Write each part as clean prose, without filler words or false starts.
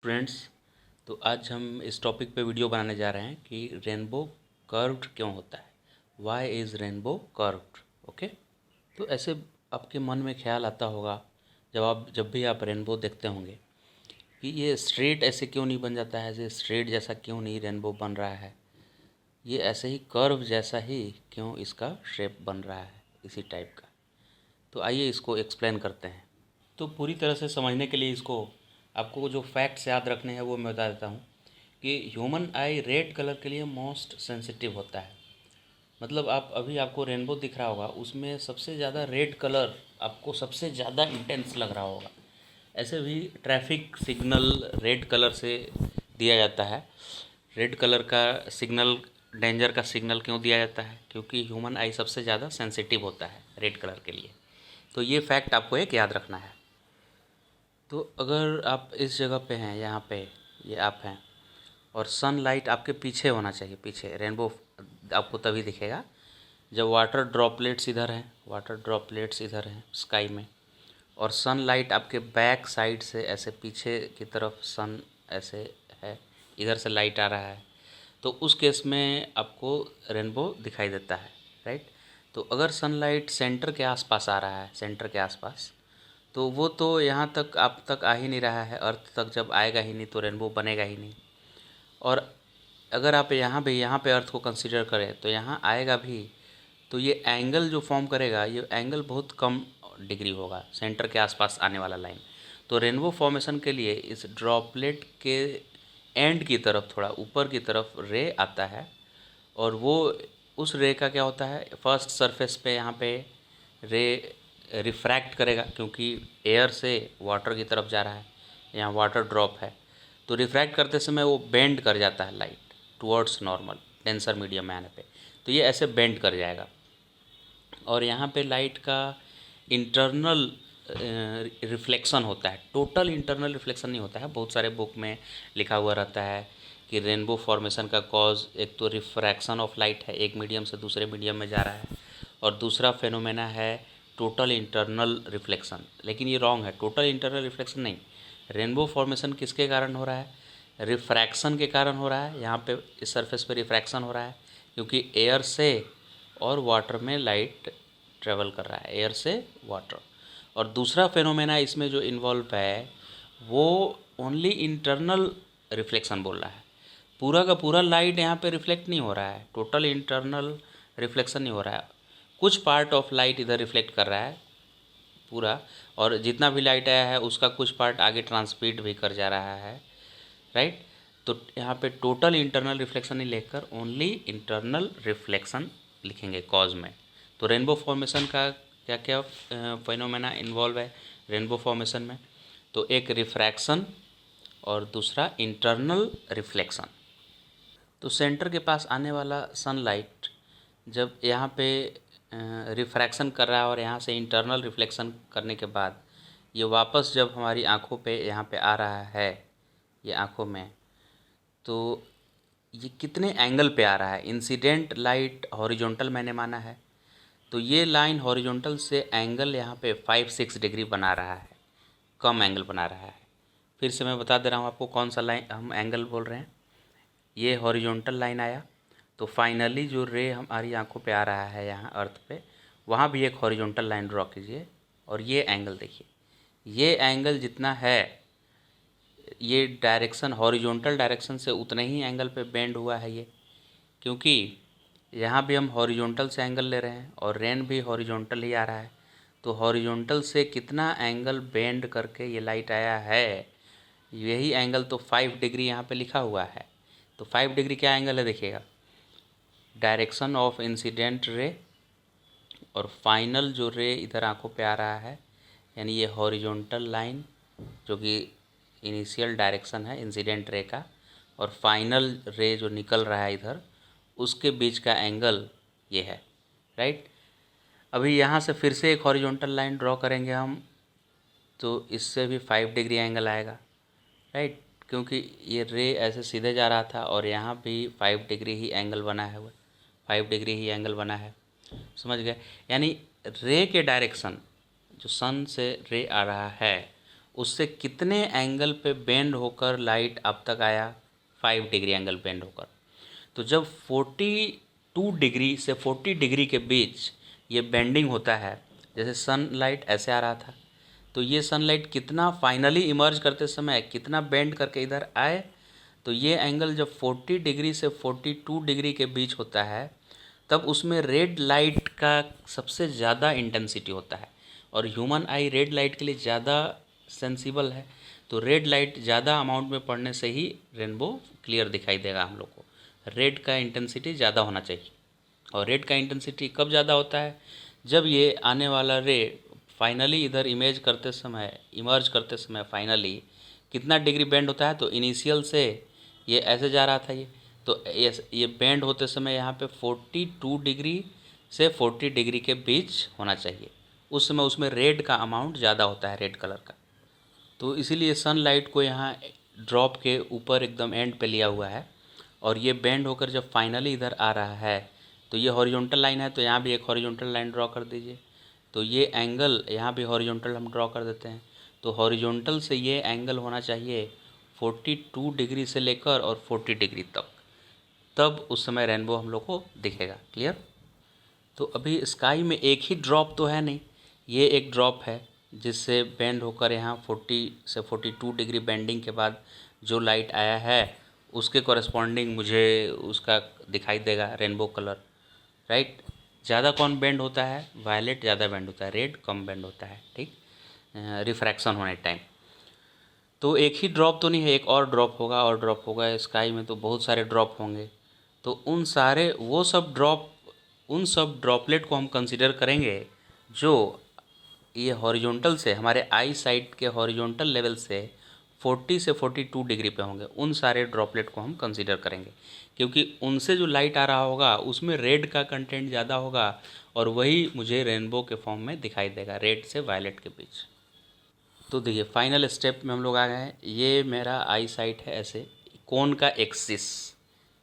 Friends, तो आज हम इस टॉपिक पे वीडियो बनाने जा रहे हैं कि रेनबो कर्व्ड क्यों होता है। Why is rainbow curved. Okay, तो ऐसे आपके मन में ख्याल आता होगा जब भी आप रेनबो देखते होंगे कि ये स्ट्रेट ऐसे क्यों नहीं बन जाता है, ऐसे स्ट्रेट जैसा क्यों नहीं रेनबो बन रहा है, ये ऐसे ही कर्व जैसा ही क्यों इसका शेप बन रहा है, इसी टाइप का। तो आइए इसको एक्सप्लेन करते हैं। तो पूरी तरह से समझने के लिए इसको आपको जो फैक्ट्स याद रखने हैं वो मैं बता देता हूँ कि ह्यूमन आई रेड कलर के लिए मोस्ट सेंसिटिव होता है। मतलब आपको रेनबो दिख रहा होगा, उसमें सबसे ज़्यादा रेड कलर आपको सबसे ज़्यादा इंटेंस लग रहा होगा। ऐसे भी ट्रैफिक सिग्नल रेड कलर से दिया जाता है। रेड कलर का सिग्नल, डेंजर का सिग्नल क्यों दिया जाता है? क्योंकि ह्यूमन आई सबसे ज़्यादा सेंसिटिव होता है रेड कलर के लिए। तो ये फैक्ट आपको एक याद रखना है। तो अगर आप इस जगह पे हैं, यहाँ पे ये आप हैं और सनलाइट आपके पीछे होना चाहिए, पीछे रेनबो आपको तभी दिखेगा जब वाटर ड्रॉपलेट्स इधर हैं, वाटर ड्रॉपलेट्स इधर हैं स्काई में, और सनलाइट आपके बैक साइड से ऐसे पीछे की तरफ सन ऐसे है, इधर से लाइट आ रहा है, तो उस केस में आपको रेनबो दिखाई देता है, राइट। तो अगर सनलाइट सेंटर के आसपास आ रहा है, सेंटर के आसपास, तो वो तो यहाँ तक आप तक आ ही नहीं रहा है, अर्थ तक जब आएगा ही नहीं तो रेनबो बनेगा ही नहीं। और अगर आप यहाँ पे अर्थ को कंसीडर करें तो यहाँ आएगा भी, तो ये एंगल जो फॉर्म करेगा, ये एंगल बहुत कम डिग्री होगा सेंटर के आसपास आने वाला लाइन। तो रेनबो फॉर्मेशन के लिए इस ड्रॉपलेट के एंड की तरफ, थोड़ा ऊपर की तरफ रे आता है, और वो उस रे का क्या होता है, फर्स्ट सरफेस पे यहाँ पे रे रिफ्रैक्ट करेगा, क्योंकि एयर से वाटर की तरफ जा रहा है, यहाँ वाटर ड्रॉप है, तो रिफ्रैक्ट करते समय वो बेंड कर जाता है light towards normal denser medium में आने पे, तो ये ऐसे बेंड कर जाएगा। और यहाँ पे लाइट का इंटरनल रिफ्लेक्शन होता है, टोटल इंटरनल रिफ्लेक्शन नहीं होता है। बहुत सारे बुक में लिखा हुआ रहता है कि रेनबो फॉर्मेशन का कॉज एक तो रिफ्रैक्शन ऑफ लाइट है, एक मीडियम से दूसरे मीडियम में जा रहा है, और दूसरा फेनोमेना है टोटल इंटरनल रिफ्लेक्शन। लेकिन ये रॉन्ग है, टोटल इंटरनल रिफ्लेक्शन नहीं। रेनबो फॉर्मेशन किसके कारण हो रहा है? रिफ्रैक्शन के कारण हो रहा है। यहाँ पे इस सरफेस पे रिफ्रैक्शन हो रहा है क्योंकि एयर से और वाटर में लाइट ट्रेवल कर रहा है, एयर से वाटर। और दूसरा फेनोमेना इसमें जो इन्वॉल्व है वो ओनली इंटरनल रिफ्लेक्शन बोल रहा है। पूरा का पूरा लाइट यहाँ पे रिफ्लेक्ट नहीं हो रहा है, टोटल इंटरनल रिफ्लेक्शन नहीं हो रहा है। कुछ पार्ट ऑफ लाइट इधर रिफ्लेक्ट कर रहा है पूरा, और जितना भी लाइट आया है उसका कुछ पार्ट आगे ट्रांसमिट भी कर जा रहा है, राइट। तो यहाँ पे टोटल इंटरनल रिफ्लेक्शन नहीं लिखकर ओनली इंटरनल रिफ्लेक्शन लिखेंगे कॉज में। तो रेनबो फॉर्मेशन का क्या क्या फेनोमेना इन्वॉल्व है रेनबो फॉर्मेशन में? तो एक रिफ्रैक्शन और दूसरा इंटरनल रिफ्लेक्शन। तो सेंटर के पास आने वाला सनलाइट जब यहाँ पे रिफ्रैक्शन कर रहा है और यहाँ से इंटरनल रिफ्लेक्शन करने के बाद ये वापस जब हमारी आँखों पे यहाँ पे आ रहा है, ये आँखों में, तो ये कितने एंगल पे आ रहा है? इंसिडेंट लाइट हॉरिजॉन्टल मैंने माना है, तो ये लाइन हॉरिजॉन्टल से एंगल यहाँ पे 5-6 डिग्री बना रहा है, कम एंगल बना रहा है। फिर से मैं बता दे रहा हूँ आपको कौन सा लाइन हम एंगल बोल रहे हैं। ये हॉरिजॉन्टल लाइन आया, तो फाइनली जो रे हमारी आंखों पे आ रहा है यहाँ अर्थ पे, वहाँ भी एक हॉरिजॉन्टल लाइन ड्रॉ कीजिए, और ये एंगल देखिए, ये एंगल जितना है, ये डायरेक्शन हॉरिजॉन्टल डायरेक्शन से उतने ही एंगल पे बेंड हुआ है ये, क्योंकि यहाँ भी हम हॉरिजॉन्टल से एंगल ले रहे हैं और रेन भी हॉरिजॉन्टल ही आ रहा है। तो हॉरिजॉन्टल से कितना एंगल बेंड करके ये लाइट आया है, यही एंगल तो 5 डिग्री यहाँ पे लिखा हुआ है। तो 5 डिग्री क्या एंगल है देखिएगा, डायरेक्शन ऑफ इंसिडेंट रे और फाइनल जो रे इधर आंखों पे आ रहा है, यानी ये हॉरिजॉन्टल लाइन जो कि इनिशियल डायरेक्शन है इंसिडेंट रे का, और फाइनल रे जो निकल रहा है इधर, उसके बीच का एंगल ये है, राइट। अभी यहाँ से फिर से एक हॉरिजॉन्टल लाइन ड्रॉ करेंगे हम, तो इससे भी 5 डिग्री एंगल आएगा, राइट, क्योंकि ये रे ऐसे सीधे जा रहा था और यहाँ भी 5 डिग्री ही एंगल बना है, 5 डिग्री ही एंगल बना है, समझ गए। यानी रे के डायरेक्शन, जो सन से रे आ रहा है उससे कितने एंगल पे बेंड होकर लाइट आप तक आया, 5 डिग्री एंगल बेंड होकर। तो जब 42 डिग्री से 40 डिग्री के बीच ये बेंडिंग होता है, जैसे सनलाइट ऐसे आ रहा था, तो ये सनलाइट कितना फाइनली इमर्ज करते समय कितना बेंड करके इधर आए, तो ये एंगल जब 40 डिग्री से 42 डिग्री के बीच होता है, तब उसमें रेड लाइट का सबसे ज़्यादा इंटेंसिटी होता है। और ह्यूमन आई रेड लाइट के लिए ज़्यादा सेंसिबल है, तो रेड लाइट ज़्यादा अमाउंट में पड़ने से ही रेनबो क्लियर दिखाई देगा हम लोग को। रेड का इंटेंसिटी ज़्यादा होना चाहिए। और रेड का इंटेंसिटी कब ज़्यादा होता है, जब ये आने वाला रे फाइनली इधर इमेज करते समय, इमर्ज करते समय फाइनली कितना डिग्री बेंड होता है, तो इनिशियल से ये ऐसे जा रहा था, तो ये बेंड होते समय यहाँ पे 42 डिग्री से 40 डिग्री के बीच होना चाहिए। उस समय उसमें रेड का अमाउंट ज़्यादा होता है, रेड कलर का। तो इसीलिए सनलाइट को यहाँ ड्रॉप के ऊपर एकदम एंड पे लिया हुआ है। और ये बेंड होकर जब फाइनली इधर आ रहा है, तो ये हॉरिजॉन्टल लाइन है, तो यहाँ भी एक हॉरिजॉन्टल लाइन ड्रॉ कर दीजिए। तो ये एंगल यहाँ भी हॉरिजॉन्टल हम ड्रॉ कर देते हैं। तो हॉरिजॉन्टल से ये एंगल होना चाहिए 42 डिग्री से लेकर और 40 डिग्री तक, तब उस समय रेनबो हम लोग को दिखेगा। क्लियर। तो अभी स्काई में एक ही ड्रॉप तो है नहीं, ये एक ड्रॉप है जिससे बेंड होकर यहाँ 40 से 42 डिग्री बेंडिंग के बाद जो लाइट आया है, उसके कॉरेस्पॉन्डिंग मुझे उसका दिखाई देगा रेनबो कलर, राइट। ज़्यादा कौन बेंड होता है, वायलेट ज़्यादा बेंड होता है, रेड कम बेंड होता है, ठीक, रिफ्रैक्शन होने टाइम। तो एक ही ड्रॉप तो नहीं है, एक और ड्रॉप होगा, और ड्रॉप होगा। स्काई में तो बहुत सारे ड्रॉप होंगे, तो उन सारे उन सब ड्रॉपलेट को हम कंसिडर करेंगे जो ये हॉरिजॉन्टल से, हमारे आई साइड के हॉरिजॉन्टल लेवल से 40 से 42 डिग्री पे होंगे। उन सारे ड्रॉपलेट को हम कंसिडर करेंगे, क्योंकि उनसे जो लाइट आ रहा होगा उसमें रेड का कंटेंट ज़्यादा होगा, और वही मुझे रेनबो के फॉर्म में दिखाई देगा, रेड से वायलेट के बीच। तो देखिए फाइनल स्टेप में हम लोग आ गए हैं। ये मेरा आई साइट है, ऐसे कोन का एक्सिस,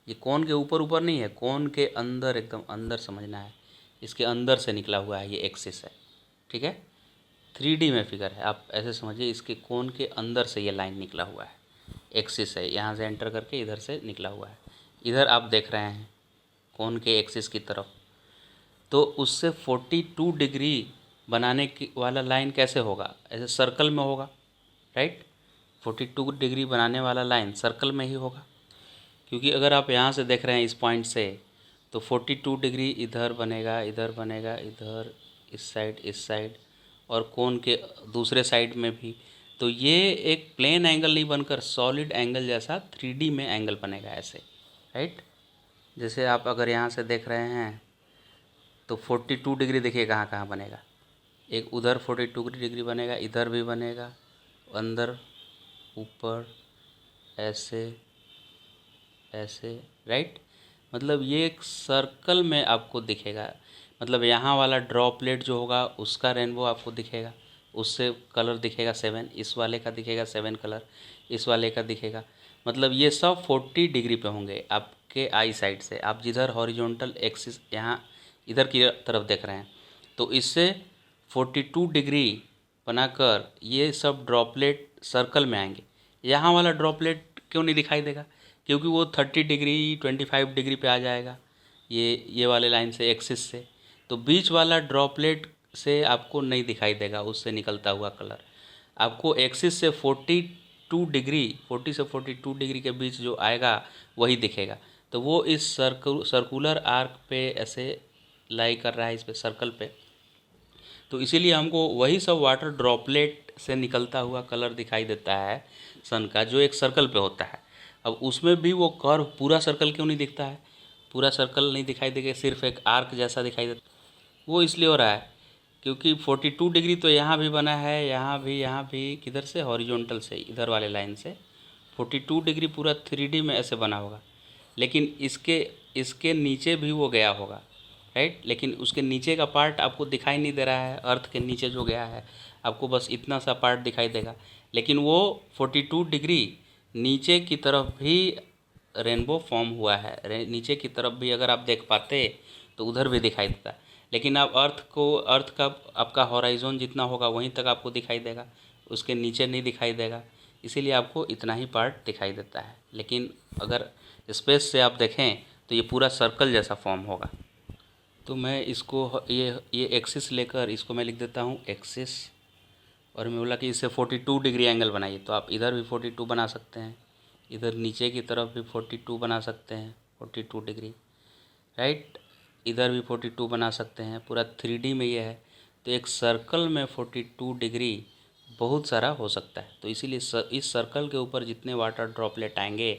ये कोन के ऊपर ऊपर नहीं है, कोन के अंदर, एकदम अंदर समझना है, इसके अंदर से निकला हुआ है, ये एक्सिस है, ठीक है। 3D में फिगर है, आप ऐसे समझिए, इसके कोन के अंदर से ये लाइन निकला हुआ है, एक्सिस है, यहाँ से एंटर करके इधर से निकला हुआ है। इधर आप देख रहे हैं कोन के एक्सिस की तरफ, तो उससे 42 डिग्री बनाने की वाला लाइन कैसे होगा, ऐसे सर्कल में होगा, राइट। 42 डिग्री बनाने वाला लाइन सर्कल में ही होगा, क्योंकि अगर आप यहाँ से देख रहे हैं इस पॉइंट से, तो 42 डिग्री इधर बनेगा, इधर बनेगा, इधर, इस साइड और कोन के दूसरे साइड में भी। तो ये एक प्लेन एंगल नहीं बनकर सॉलिड एंगल जैसा 3D में एंगल बनेगा ऐसे, राइट। जैसे आप अगर यहाँ से देख रहे हैं तो 42 डिग्री देखिए कहाँ कहाँ बनेगा, एक उधर 42 डिग्री बनेगा, इधर भी बनेगा, अंदर, ऊपर, ऐसे ऐसे, राइट। मतलब ये एक सर्कल में आपको दिखेगा, मतलब यहाँ वाला ड्रॉपलेट जो होगा उसका रेनबो आपको दिखेगा, उससे कलर दिखेगा 7, इस वाले का दिखेगा 7 कलर, इस वाले का दिखेगा। मतलब ये सब 40 डिग्री पे होंगे आपके आई साइड से। आप जिधर हॉरिजॉन्टल एक्सिस यहाँ इधर की तरफ देख रहे हैं, तो इससे 42 डिग्री बनाकर ये सब ड्रॉपलेट सर्कल में आएंगे। यहाँ वाला ड्रॉपलेट क्यों नहीं दिखाई देगा, क्योंकि वो 30 डिग्री 25 डिग्री पे आ जाएगा ये वाले लाइन से, एक्सिस से। तो बीच वाला ड्रॉपलेट से आपको नहीं दिखाई देगा, उससे निकलता हुआ कलर आपको एक्सिस से 42 डिग्री, 40 से 42 डिग्री के बीच जो आएगा वही दिखेगा। तो वो इस सर्कुलर आर्क पे ऐसे लाई कर रहा है, इस पे सर्कल पे। तो इसीलिए हमको वही सब वाटर ड्रॉपलेट से निकलता हुआ कलर दिखाई देता है सन का, जो एक सर्कल पे होता है। अब उसमें भी वो कर्व पूरा सर्कल क्यों नहीं दिखता है, पूरा सर्कल नहीं दिखाई देगा, सिर्फ एक आर्क जैसा दिखाई देता। वो इसलिए हो रहा है क्योंकि 42 डिग्री तो यहाँ भी बना है, यहाँ भी किधर से, हॉरिजॉन्टल से, इधर वाले लाइन से 42 डिग्री पूरा 3D में ऐसे बना होगा। लेकिन इसके नीचे भी वो गया होगा, राइट। लेकिन उसके नीचे का पार्ट आपको दिखाई नहीं दे रहा है, अर्थ के नीचे जो गया है आपको बस इतना सा पार्ट दिखाई देगा। लेकिन वो 42 डिग्री नीचे की तरफ भी रेनबो फॉर्म हुआ है, नीचे की तरफ भी अगर आप देख पाते तो उधर भी दिखाई देता। लेकिन आप अर्थ का आपका हॉराइजन जितना होगा वहीं तक आपको दिखाई देगा, उसके नीचे नहीं दिखाई देगा, इसीलिए आपको इतना ही पार्ट दिखाई देता है। लेकिन अगर स्पेस से आप देखें तो ये पूरा सर्कल जैसा फॉर्म होगा। तो मैं इसको ये एक्सिस लेकर इसको मैं लिख देता हूँ एक्सिस, और मैं बोला कि इससे 42 डिग्री एंगल बनाइए, तो आप इधर भी 42 बना सकते हैं, इधर नीचे की तरफ भी 42 बना सकते हैं 42 डिग्री, राइट। इधर भी 42 बना सकते हैं, पूरा 3D में ये है। तो एक सर्कल में 42 डिग्री बहुत सारा हो सकता है। तो इसीलिए इस सर्कल के ऊपर जितने वाटर ड्रॉपलेट आएंगे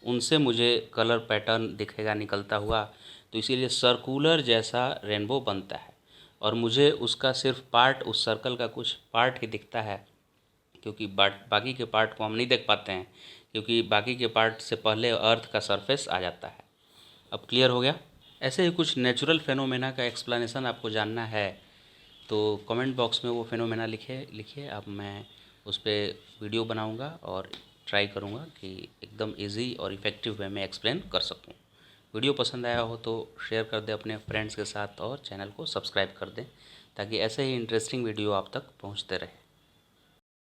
उनसे मुझे कलर पैटर्न दिखेगा निकलता हुआ। तो इसीलिए सर्कुलर जैसा रेनबो बनता है, और मुझे उसका सिर्फ पार्ट, उस सर्कल का कुछ पार्ट ही दिखता है, क्योंकि बाकी के पार्ट को हम नहीं देख पाते हैं, क्योंकि बाकी के पार्ट से पहले अर्थ का सरफेस आ जाता है। अब क्लियर हो गया। ऐसे ही कुछ नेचुरल फेनोमेना का एक्सप्लेनेशन आपको जानना है तो कमेंट बॉक्स में वो फेनोमेना लिखिए। अब मैं उस पर वीडियो बनाऊंगा और ट्राई करूंगा कि एकदम इजी और इफ़ेक्टिव वे में एक्सप्लेन कर सकूं। वीडियो पसंद आया हो तो शेयर कर दें अपने फ्रेंड्स के साथ, और चैनल को सब्सक्राइब कर दें ताकि ऐसे ही इंटरेस्टिंग वीडियो आप तक पहुंचते रहे।